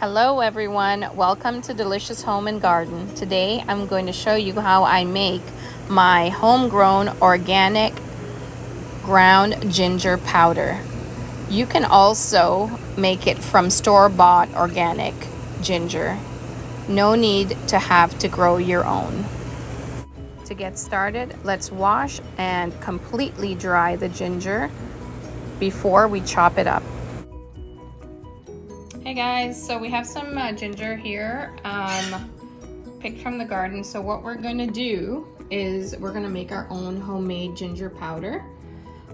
Hello everyone, welcome to Delicious Home and Garden. Today I'm going to show you how I make my homegrown organic ground ginger powder. You can also make it from store-bought organic ginger. No need to have to grow your own. To get started, let's wash and completely dry the ginger before we chop it up. Hey guys, so we have some ginger here picked from the garden. So what we're going to do is we're going to make our own homemade ginger powder.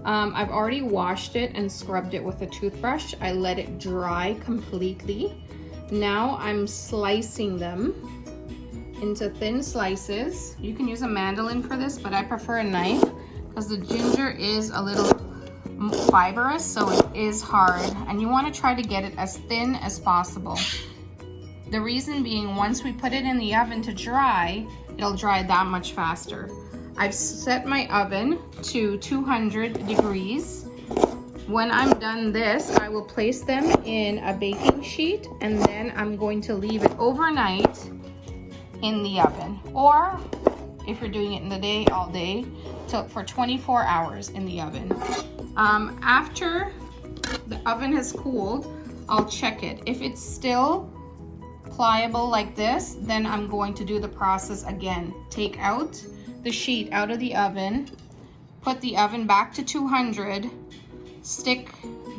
I've already washed it and scrubbed it with a toothbrush. I let it dry completely. Now I'm slicing them into thin slices. You can use a mandolin for this, but I prefer a knife because the ginger is a little fibrous, so it is hard, and you want to try to get it as thin as possible. The reason being, once we put it in the oven to dry, it'll dry that much faster. I've set my oven to 200 degrees. When I'm done this, I will place them in a baking sheet, and then I'm going to leave it overnight in the oven, or if you're doing it in the day, all day, for 24 hours in the oven. After the oven has cooled, I'll check it. If it's still pliable like this, then I'm going to do the process again. Take out the sheet out of the oven, put the oven back to 200, stick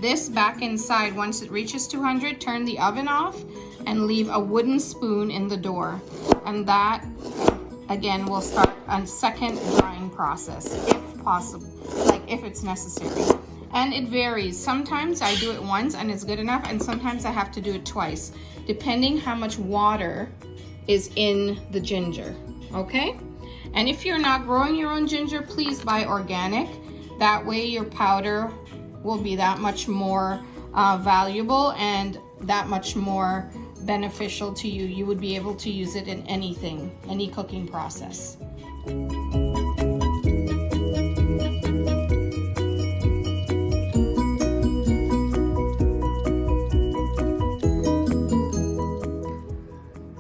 this back inside. Once it reaches 200, turn the oven off and leave a wooden spoon in the door. And that, again, will start a second drying process, if possible, like if it's necessary. And it varies. Sometimes I do it once and it's good enough, and sometimes I have to do it twice, depending how much water is in the ginger, okay? And if you're not growing your own ginger, please buy organic. That way your powder will be that much more valuable and that much more beneficial to you. You would be able to use it in anything, any cooking process.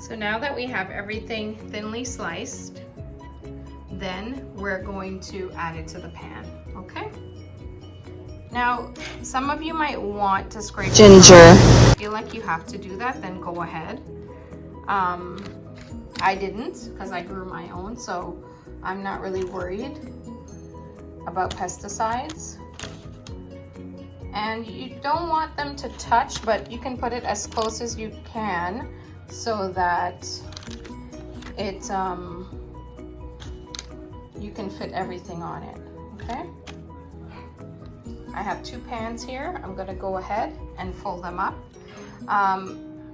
So now that we have everything thinly sliced, then we're going to add it to the pan, okay? Now, some of you might want to scrape ginger. If you feel like you have to do that, then go ahead. I didn't, because I grew my own, so I'm not really worried about pesticides. And you don't want them to touch, but you can put it as close as you can so that it you can fit everything on it, okay? I have two pans here. I'm gonna go ahead and fold them up.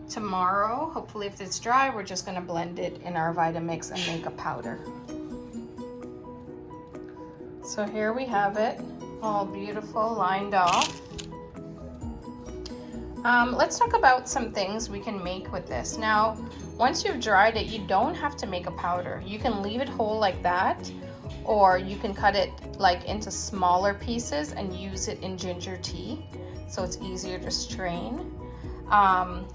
Tomorrow, hopefully if it's dry, we're just gonna blend it in our Vitamix and make a powder. So here we have it, all beautiful, lined off. Let's talk about some things we can make with this. Now, once you've dried it, you don't have to make a powder. You can leave it whole like that, or you can cut it like into smaller pieces and use it in ginger tea, so it's easier to strain.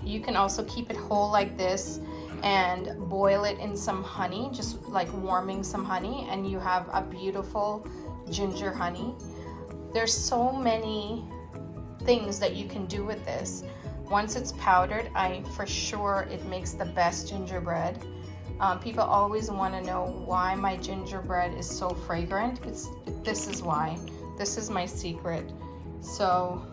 You can also keep it whole like this and boil it in some honey, just like warming some honey, and you have a beautiful ginger honey. There's so many things that you can do with this. Once it's powdered, for sure it makes the best gingerbread. People always want to know why my gingerbread is so fragrant. This is why. This is my secret. So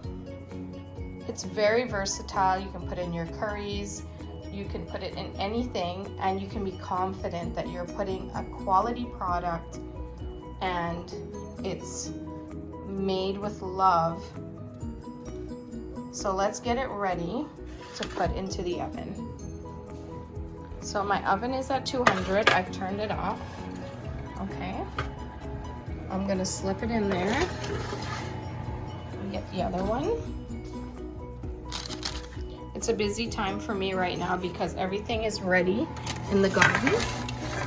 it's very versatile. You can put it in your curries, you can put it in anything, and you can be confident that you're putting a quality product and it's made with love. So let's get it ready to put into the oven. So my oven is at 200. I've turned it off. Okay. I'm gonna slip it in there and get the other one. It's a busy time for me right now because everything is ready in the garden.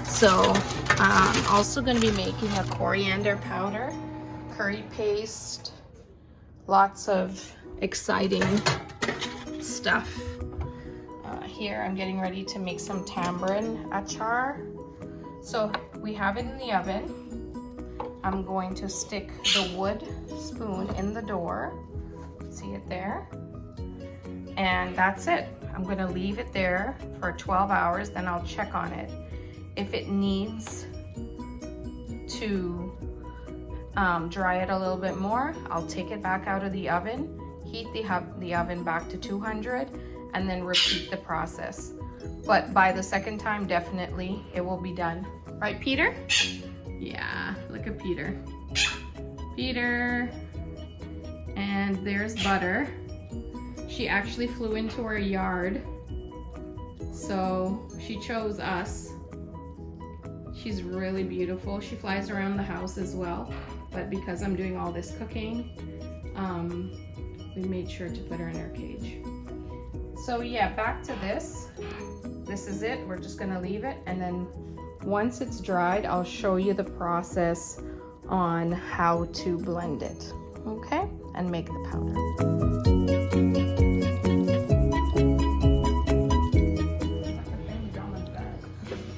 So I'm also gonna be making a coriander powder, curry paste, lots of exciting stuff. here I'm getting ready to make some tamarind aCour. So we have it in the oven. I'm going to stick the wood spoon in the door. See it there? And that's it. I'm gonna leave it there for 12 hours, then I'll check on it. If it needs to dry it a little bit more, I'll take it back out of the oven, heat the oven back to 200, and then repeat the process. But by the second time, definitely it will be done. Right, Peter? Yeah, look at Peter. Peter, and there's Butter. She actually flew into our yard, so she chose us. She's really beautiful. She flies around the house as well, but because I'm doing all this cooking, we made sure to put her in her cage. So yeah, back to this. This is it. We're just gonna leave it, and then once it's dried, I'll show you the process on how to blend it, okay? And make the powder.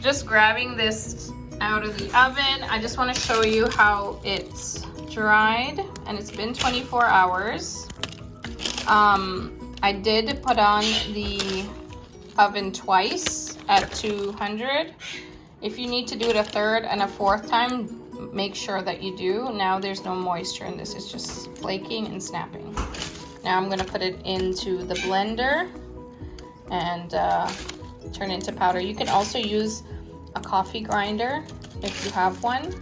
Just grabbing this out of the oven. I just want to show you how it's dried, and it's been 24 hours. I did put on the oven twice at 200. If you need to do it a third and a fourth time, make sure that you do. Now there's no moisture in this, it's just flaking and snapping. Now I'm gonna put it into the blender and turn it into powder. You can also use a coffee grinder if you have one.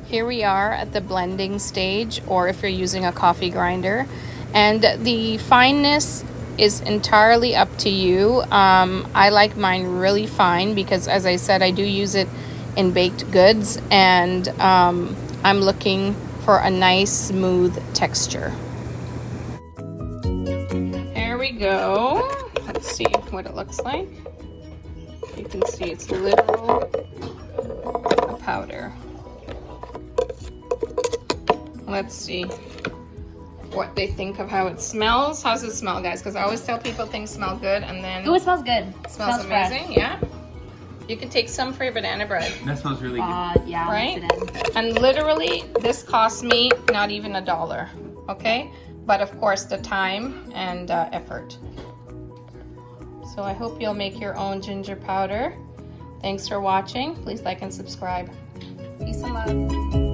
Here we are at the blending stage, or if you're using a coffee grinder. And the fineness is entirely up to you. I like mine really fine because, as I said, I do use it in baked goods, and I'm looking for a nice smooth texture. There we go. Let's see what it looks like. You can see it's literal powder. Let's see what they think of how it smells. How's it smell, guys? Because I always tell people things smell good, and then... Oh, it smells good. Smells amazing, fresh. Yeah. You can take some for your banana bread. That smells really good. Yeah, right? And literally, this cost me not even $1, okay? But of course, the time and effort. So I hope you'll make your own ginger powder. Thanks for watching. Please like and subscribe. Peace and love.